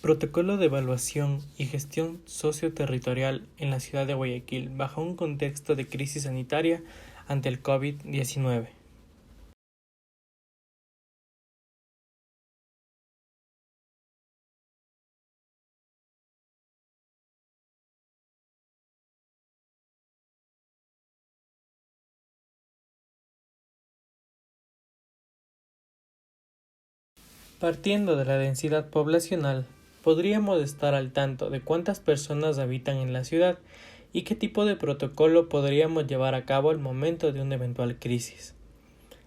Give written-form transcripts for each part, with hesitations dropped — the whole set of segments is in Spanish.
Protocolo de evaluación y gestión socioterritorial en la ciudad de Guayaquil bajo un contexto de crisis sanitaria ante el COVID-19. Partiendo de la densidad poblacional, podríamos estar al tanto de cuántas personas habitan en la ciudad y qué tipo de protocolo podríamos llevar a cabo al momento de una eventual crisis.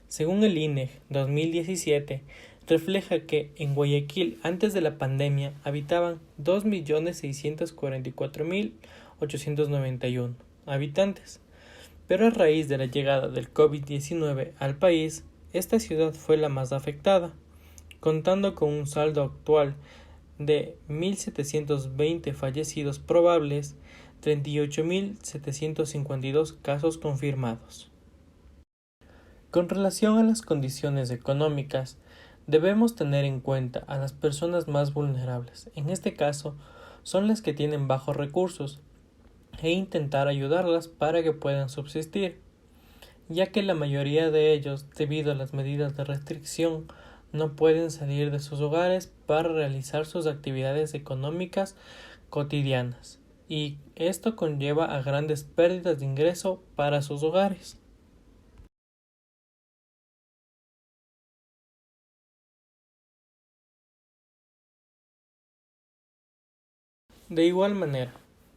Según el INEG 2017, refleja que en Guayaquil antes de la pandemia habitaban 2.644.891 habitantes, pero a raíz de la llegada del COVID-19 al país, esta ciudad fue la más afectada, contando con un saldo actual de 1.720 fallecidos probables, 38.752 casos confirmados. Con relación a las condiciones económicas, debemos tener en cuenta a las personas más vulnerables, en este caso son las que tienen bajos recursos, e intentar ayudarlas para que puedan subsistir, ya que la mayoría de ellos, debido a las medidas de restricción, no pueden salir de sus hogares para realizar sus actividades económicas cotidianas, y esto conlleva a grandes pérdidas de ingreso para sus hogares. De igual manera,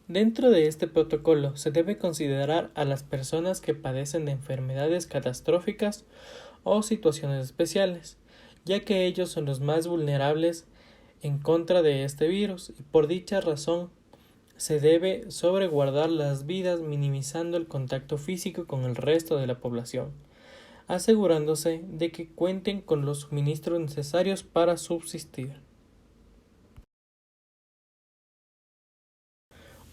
dentro de este protocolo se debe considerar a las personas que padecen de enfermedades catastróficas o situaciones especiales, ya que ellos son los más vulnerables en contra de este virus y por dicha razón se debe sobreguardar las vidas minimizando el contacto físico con el resto de la población, asegurándose de que cuenten con los suministros necesarios para subsistir.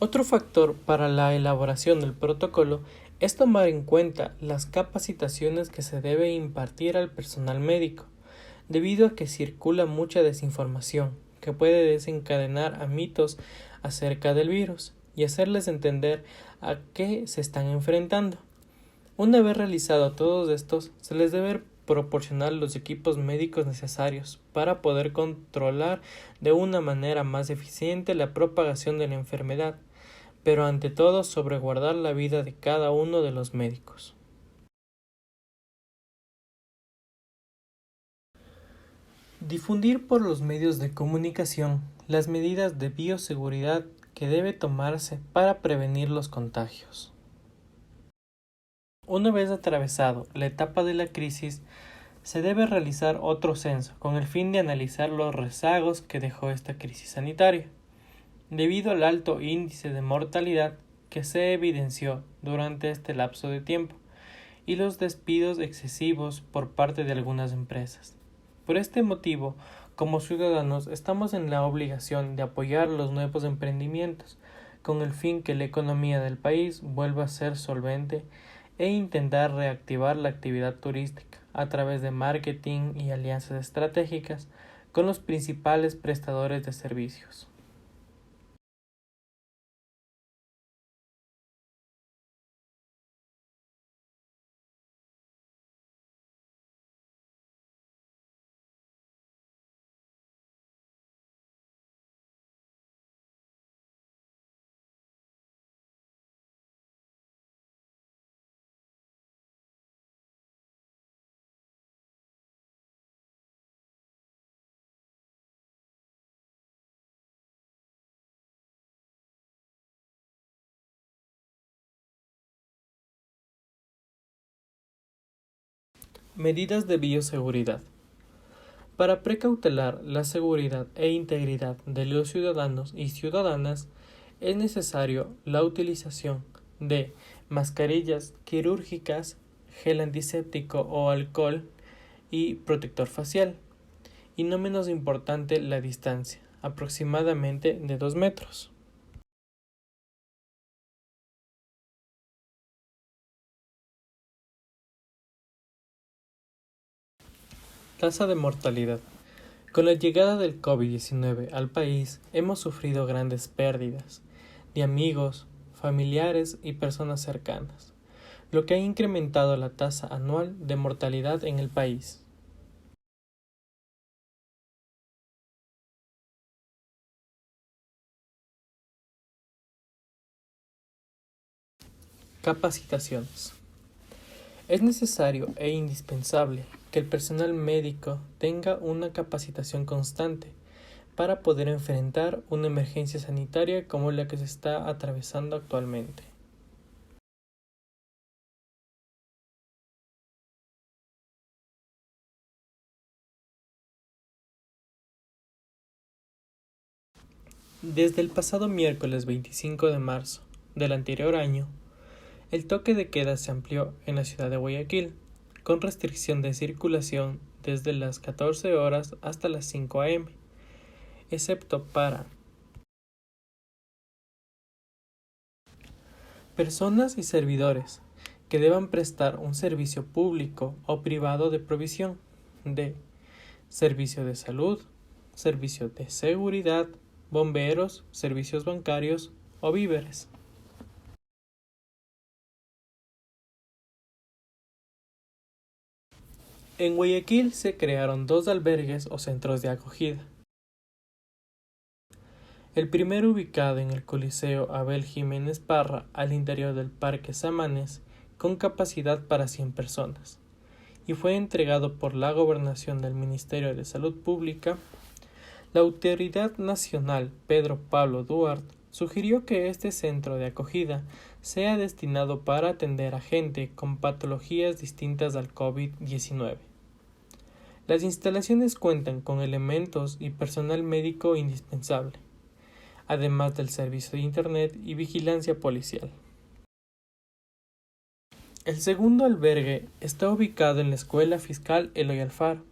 Otro factor para la elaboración del protocolo es tomar en cuenta las capacitaciones que se debe impartir al personal médico, debido a que circula mucha desinformación que puede desencadenar a mitos acerca del virus y hacerles entender a qué se están enfrentando. Una vez realizado todos estos, se les debe proporcionar los equipos médicos necesarios para poder controlar de una manera más eficiente la propagación de la enfermedad, pero ante todo sobreguardar la vida de cada uno de los médicos. Difundir por los medios de comunicación las medidas de bioseguridad que debe tomarse para prevenir los contagios. Una vez atravesado la etapa de la crisis, se debe realizar otro censo con el fin de analizar los rezagos que dejó esta crisis sanitaria, debido al alto índice de mortalidad que se evidenció durante este lapso de tiempo y los despidos excesivos por parte de algunas empresas. Por este motivo, como ciudadanos, estamos en la obligación de apoyar los nuevos emprendimientos con el fin que la economía del país vuelva a ser solvente e intentar reactivar la actividad turística a través de marketing y alianzas estratégicas con los principales prestadores de servicios. Medidas de bioseguridad. Para precautelar la seguridad e integridad de los ciudadanos y ciudadanas, es necesario la utilización de mascarillas quirúrgicas, gel antiséptico o alcohol y protector facial, y no menos importante la distancia, aproximadamente de 2 metros. Tasa de mortalidad. Con la llegada del COVID-19 al país, hemos sufrido grandes pérdidas de amigos, familiares y personas cercanas, lo que ha incrementado la tasa anual de mortalidad en el país. Capacitaciones. Es necesario e indispensable que el personal médico tenga una capacitación constante para poder enfrentar una emergencia sanitaria como la que se está atravesando actualmente. Desde el pasado miércoles 25 de marzo del anterior año, el toque de queda se amplió en la ciudad de Guayaquil, con restricción de circulación desde las 14 horas hasta las 5 a.m., excepto para personas y servidores que deban prestar un servicio público o privado de provisión de servicio de salud, servicio de seguridad, bomberos, servicios bancarios o víveres. En Guayaquil se crearon dos albergues o centros de acogida. El primero ubicado en el Coliseo Abel Jiménez Parra, al interior del Parque Samanes, con capacidad para 100 personas, y fue entregado por la Gobernación del Ministerio de Salud Pública. La Autoridad Nacional Pedro Pablo Duarte sugirió que este centro de acogida sea destinado para atender a gente con patologías distintas al COVID-19. Las instalaciones cuentan con elementos y personal médico indispensable, además del servicio de Internet y vigilancia policial. El segundo albergue está ubicado en la Escuela Fiscal Eloy Alfaro,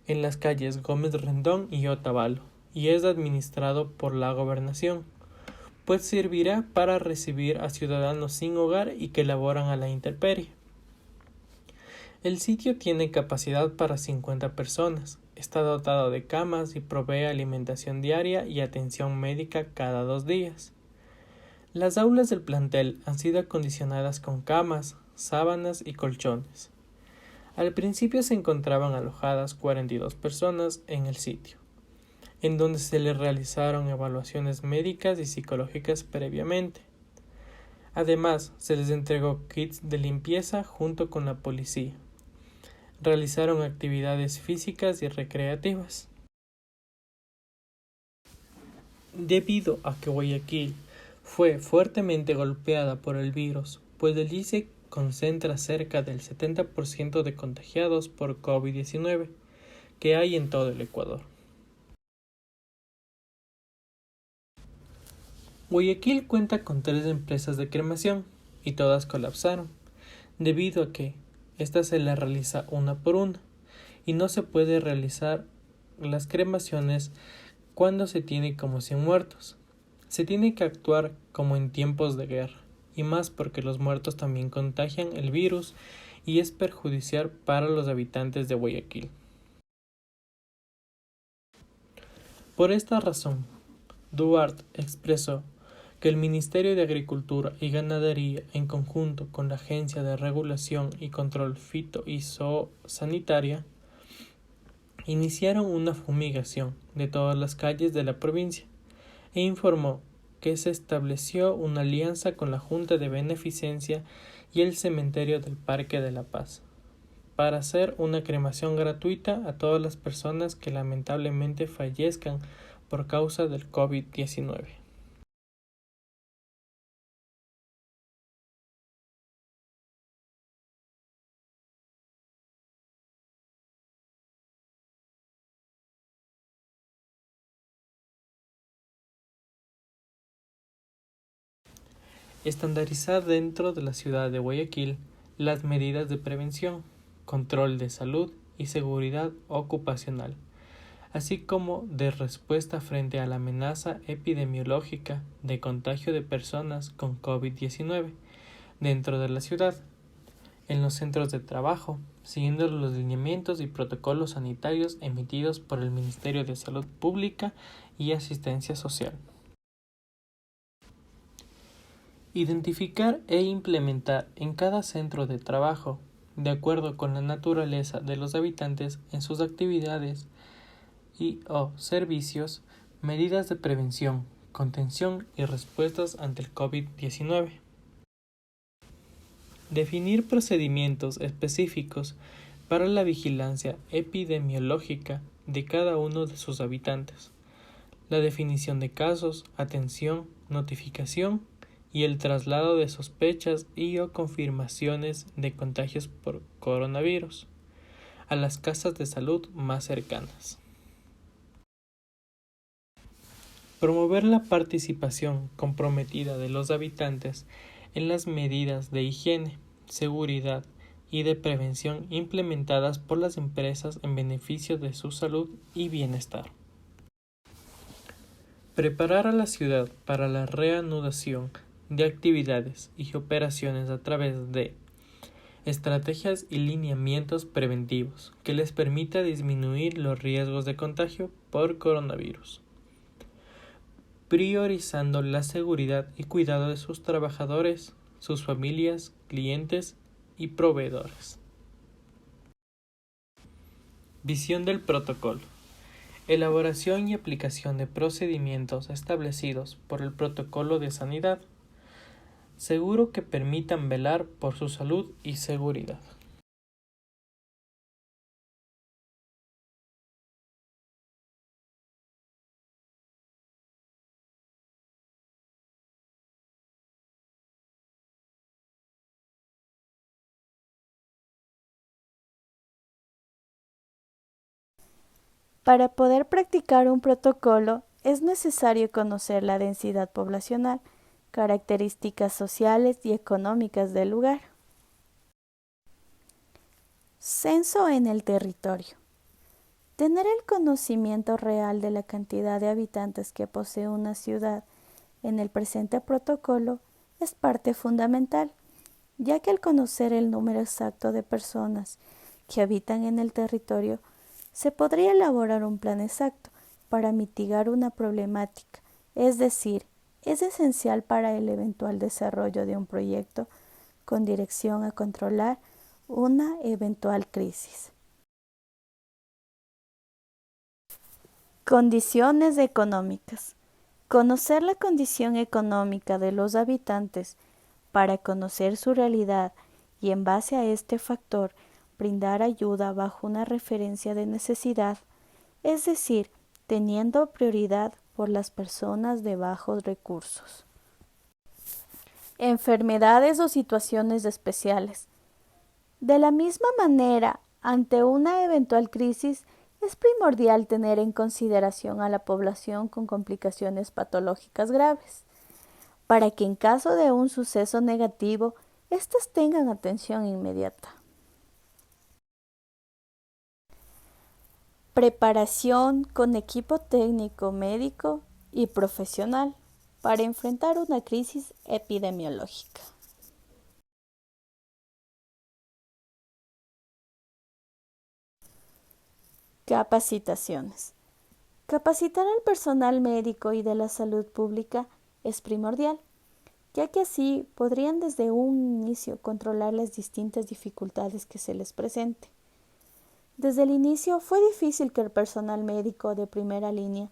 en las calles Gómez Rendón y Otavalo, y es administrado por la Gobernación, pues servirá para recibir a ciudadanos sin hogar y que laboran a la intemperie. El sitio tiene capacidad para 50 personas, está dotado de camas y provee alimentación diaria y atención médica cada 2 días. Las aulas del plantel han sido acondicionadas con camas, sábanas y colchones. Al principio se encontraban alojadas 42 personas en el sitio, en donde se les realizaron evaluaciones médicas y psicológicas previamente. Además, se les entregó kits de limpieza junto con la policía. Realizaron actividades físicas y recreativas. Debido a que Guayaquil fue fuertemente golpeada por el virus, pues allí se concentra cerca del 70% de contagiados por COVID-19 que hay en todo el Ecuador. Guayaquil cuenta con 3 empresas de cremación y todas colapsaron, debido a que esta se la realiza una por una y no se puede realizar las cremaciones cuando se tiene como 100 muertos. Se tiene que actuar como en tiempos de guerra, y más porque los muertos también contagian el virus y es perjudicial para los habitantes de Guayaquil. Por esta razón, Duarte expresó que el Ministerio de Agricultura y Ganadería, en conjunto con la Agencia de Regulación y Control Fito y Zoosanitaria, iniciaron una fumigación de todas las calles de la provincia e informó que se estableció una alianza con la Junta de Beneficencia y el Cementerio del Parque de la Paz para hacer una cremación gratuita a todas las personas que lamentablemente fallezcan por causa del COVID-19. Estandarizar dentro de la ciudad de Guayaquil las medidas de prevención, control de salud y seguridad ocupacional, así como de respuesta frente a la amenaza epidemiológica de contagio de personas con COVID-19 dentro de la ciudad, en los centros de trabajo, siguiendo los lineamientos y protocolos sanitarios emitidos por el Ministerio de Salud Pública y Asistencia Social. Identificar e implementar en cada centro de trabajo, de acuerdo con la naturaleza de los habitantes en sus actividades y o servicios, medidas de prevención, contención y respuestas ante el COVID-19. Definir procedimientos específicos para la vigilancia epidemiológica de cada uno de sus habitantes, la definición de casos, atención, notificación y el traslado de sospechas y o confirmaciones de contagios por coronavirus a las casas de salud más cercanas. Promover la participación comprometida de los habitantes en las medidas de higiene, seguridad y de prevención implementadas por las empresas en beneficio de su salud y bienestar. Preparar a la ciudad para la reanudación de actividades y operaciones a través de estrategias y lineamientos preventivos que les permita disminuir los riesgos de contagio por coronavirus, priorizando la seguridad y cuidado de sus trabajadores, sus familias, clientes y proveedores. Visión del protocolo. Elaboración y aplicación de procedimientos establecidos por el protocolo de sanidad, seguro que permitan velar por su salud y seguridad. Para poder practicar un protocolo es necesario conocer la densidad poblacional, características sociales y económicas del lugar. Censo en el territorio. Tener el conocimiento real de la cantidad de habitantes que posee una ciudad en el presente protocolo es parte fundamental, ya que al conocer el número exacto de personas que habitan en el territorio, se podría elaborar un plan exacto para mitigar una problemática, es decir, es esencial para el eventual desarrollo de un proyecto con dirección a controlar una eventual crisis. Condiciones económicas. Conocer la condición económica de los habitantes para conocer su realidad y en base a este factor brindar ayuda bajo una referencia de necesidad, es decir, teniendo prioridad por las personas de bajos recursos. Enfermedades o situaciones especiales. De la misma manera, ante una eventual crisis, es primordial tener en consideración a la población con complicaciones patológicas graves, para que en caso de un suceso negativo, éstas tengan atención inmediata. Preparación con equipo técnico, médico y profesional para enfrentar una crisis epidemiológica. Capacitaciones. Capacitar al personal médico y de la salud pública es primordial, ya que así podrían desde un inicio controlar las distintas dificultades que se les presenten. Desde el inicio fue difícil que el personal médico de primera línea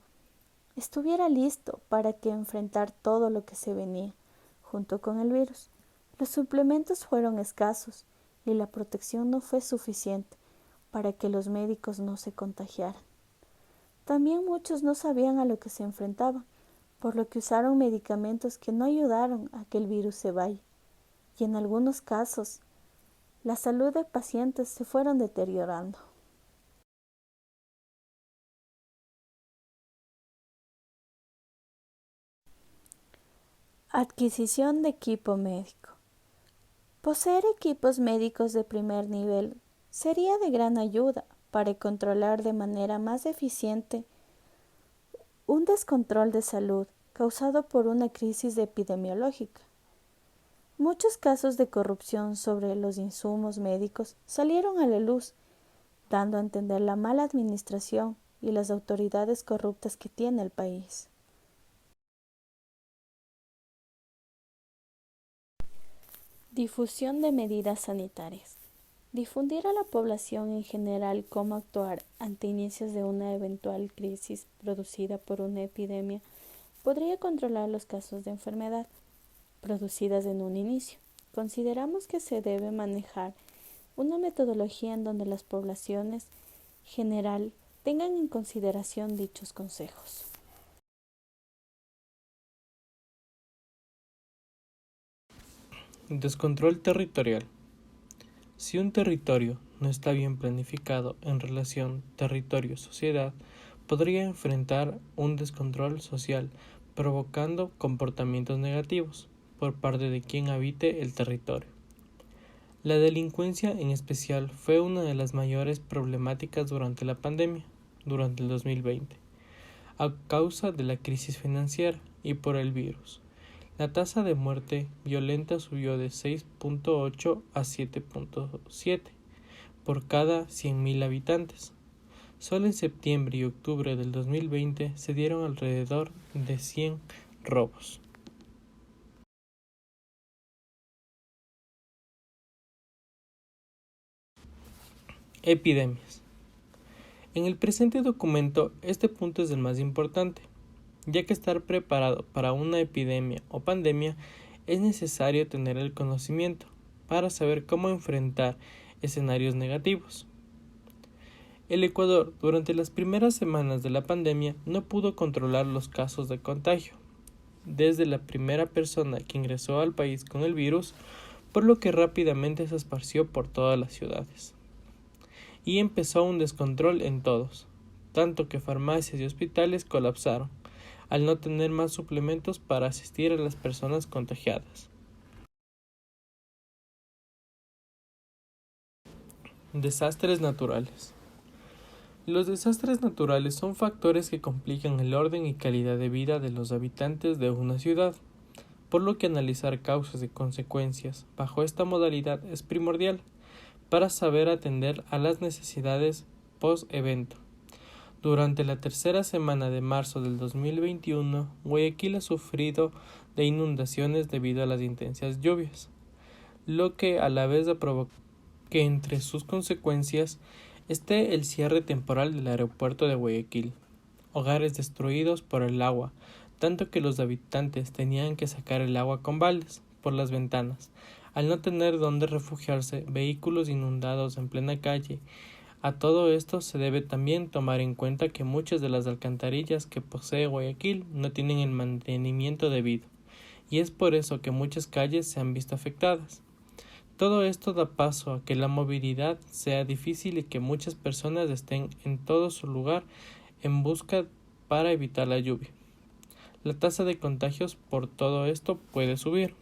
estuviera listo para que enfrentar todo lo que se venía junto con el virus. Los suplementos fueron escasos y la protección no fue suficiente para que los médicos no se contagiaran. También muchos no sabían a lo que se enfrentaban, por lo que usaron medicamentos que no ayudaron a que el virus se vaya. Y en algunos casos, la salud de pacientes se fueron deteriorando. Adquisición de equipo médico. Poseer equipos médicos de primer nivel sería de gran ayuda para controlar de manera más eficiente un descontrol de salud causado por una crisis epidemiológica. Muchos casos de corrupción sobre los insumos médicos salieron a la luz, dando a entender la mala administración y las autoridades corruptas que tiene el país. Difusión de medidas sanitarias. Difundir a la población en general cómo actuar ante inicios de una eventual crisis producida por una epidemia podría controlar los casos de enfermedad producidas en un inicio. Consideramos que se debe manejar una metodología en donde las poblaciones general tengan en consideración dichos consejos. Descontrol territorial. Si un territorio no está bien planificado en relación territorio-sociedad, podría enfrentar un descontrol social, provocando comportamientos negativos por parte de quien habite el territorio. La delincuencia en especial fue una de las mayores problemáticas durante la pandemia, durante el 2020, a causa de la crisis financiera y por el virus. La tasa de muerte violenta subió de 6.8 a 7.7 por cada 100.000 habitantes. Solo en septiembre y octubre del 2020 se dieron alrededor de 100 robos. Epidemias. En el presente documento, este punto es el más importante, ya que estar preparado para una epidemia o pandemia es necesario tener el conocimiento para saber cómo enfrentar escenarios negativos. El Ecuador, durante las primeras semanas de la pandemia, no pudo controlar los casos de contagio, desde la primera persona que ingresó al país con el virus, por lo que rápidamente se esparció por todas las ciudades. Y empezó un descontrol en todos, tanto que farmacias y hospitales colapsaron, al no tener más suplementos para asistir a las personas contagiadas. Desastres naturales. Los desastres naturales son factores que complican el orden y calidad de vida de los habitantes de una ciudad, por lo que analizar causas y consecuencias bajo esta modalidad es primordial para saber atender a las necesidades post-evento. Durante la tercera semana de marzo del 2021, Guayaquil ha sufrido de inundaciones debido a las intensas lluvias, lo que a la vez ha provocado que entre sus consecuencias esté el cierre temporal del aeropuerto de Guayaquil, hogares destruidos por el agua, tanto que los habitantes tenían que sacar el agua con baldes por las ventanas, al no tener dónde refugiarse, vehículos inundados en plena calle. A todo esto se debe también tomar en cuenta que muchas de las alcantarillas que posee Guayaquil no tienen el mantenimiento debido, y es por eso que muchas calles se han visto afectadas. Todo esto da paso a que la movilidad sea difícil y que muchas personas estén en todo su lugar en busca para evitar la lluvia. La tasa de contagios por todo esto puede subir.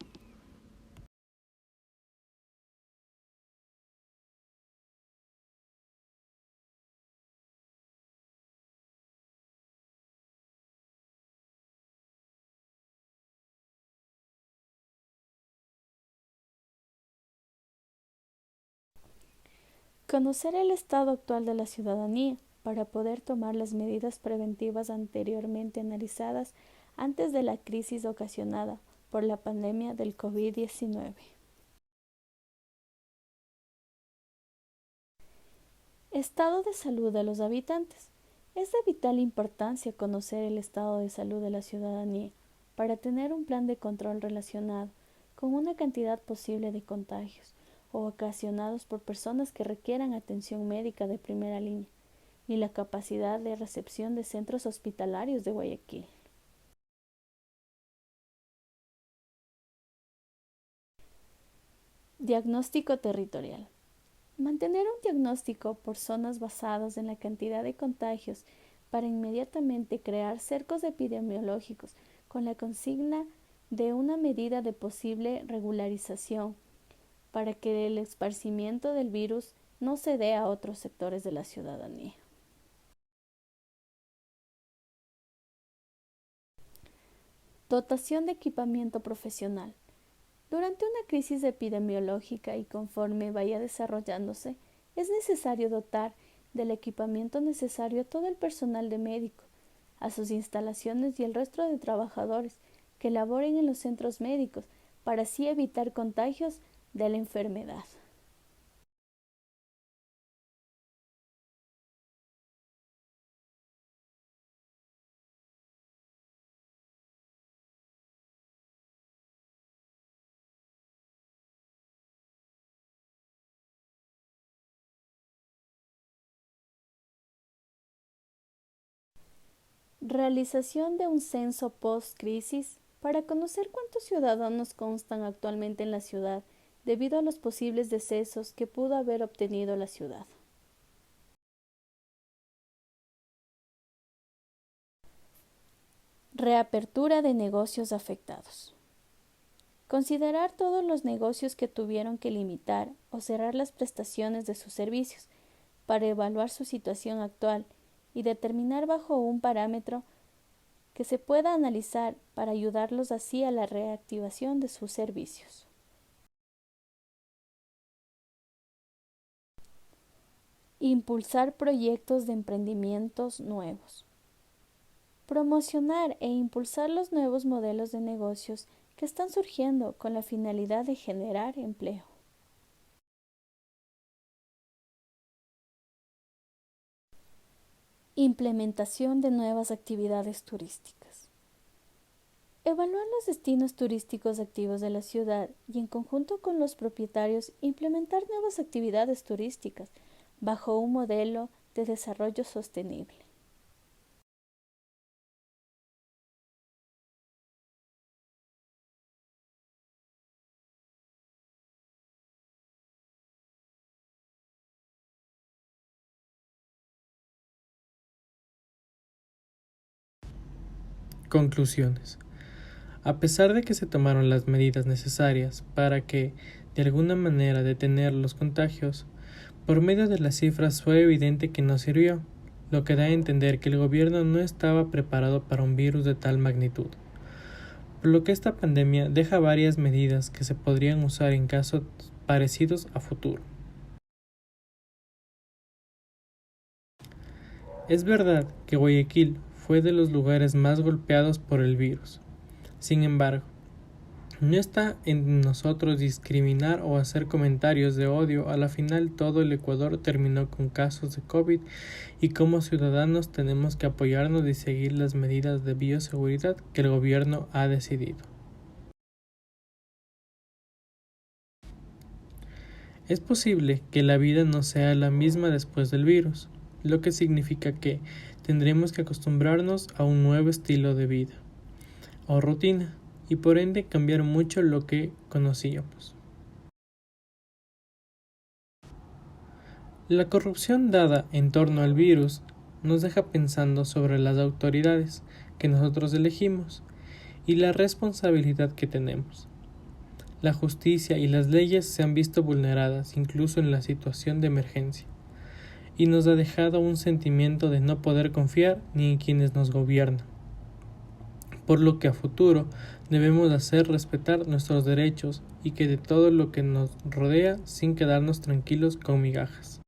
Conocer el estado actual de la ciudadanía para poder tomar las medidas preventivas anteriormente analizadas antes de la crisis ocasionada por la pandemia del COVID-19. Estado de salud de los habitantes. Es de vital importancia conocer el estado de salud de la ciudadanía para tener un plan de control relacionado con una cantidad posible de contagios o ocasionados por personas que requieran atención médica de primera línea y la capacidad de recepción de centros hospitalarios de Guayaquil. Diagnóstico territorial. Mantener un diagnóstico por zonas basados en la cantidad de contagios para inmediatamente crear cercos epidemiológicos con la consigna de una medida de posible regularización para que el esparcimiento del virus no se dé a otros sectores de la ciudadanía. Dotación de equipamiento profesional. Durante una crisis epidemiológica y conforme vaya desarrollándose, es necesario dotar del equipamiento necesario a todo el personal de médico, a sus instalaciones y el resto de trabajadores que laboren en los centros médicos para así evitar contagios de la enfermedad. Realización de un censo post-crisis para conocer cuántos ciudadanos constan actualmente en la ciudad debido a los posibles decesos que pudo haber obtenido la ciudad. Reapertura de negocios afectados. Considerar todos los negocios que tuvieron que limitar o cerrar las prestaciones de sus servicios para evaluar su situación actual y determinar bajo un parámetro que se pueda analizar para ayudarlos así a la reactivación de sus servicios. Impulsar proyectos de emprendimientos nuevos. Promocionar e impulsar los nuevos modelos de negocios que están surgiendo con la finalidad de generar empleo. Implementación de nuevas actividades turísticas. Evaluar los destinos turísticos activos de la ciudad y en conjunto con los propietarios implementar nuevas actividades turísticas bajo un modelo de desarrollo sostenible. Conclusiones. A pesar de que se tomaron las medidas necesarias para que, de alguna manera, detener los contagios, por medio de las cifras fue evidente que no sirvió, lo que da a entender que el gobierno no estaba preparado para un virus de tal magnitud. Por lo que esta pandemia deja varias medidas que se podrían usar en casos parecidos a futuro. Es verdad que Guayaquil fue de los lugares más golpeados por el virus. Sin embargo, no está en nosotros discriminar o hacer comentarios de odio. A la final todo el Ecuador terminó con casos de COVID y como ciudadanos tenemos que apoyarnos y seguir las medidas de bioseguridad que el gobierno ha decidido. Es posible que la vida no sea la misma después del virus, lo que significa que tendremos que acostumbrarnos a un nuevo estilo de vida o rutina y por ende cambiar mucho lo que conocíamos. La corrupción dada en torno al virus nos deja pensando sobre las autoridades que nosotros elegimos y la responsabilidad que tenemos. La justicia y las leyes se han visto vulneradas incluso en la situación de emergencia y nos ha dejado un sentimiento de no poder confiar ni en quienes nos gobiernan. Por lo que a futuro debemos hacer respetar nuestros derechos y que de todo lo que nos rodea sin quedarnos tranquilos con migajas.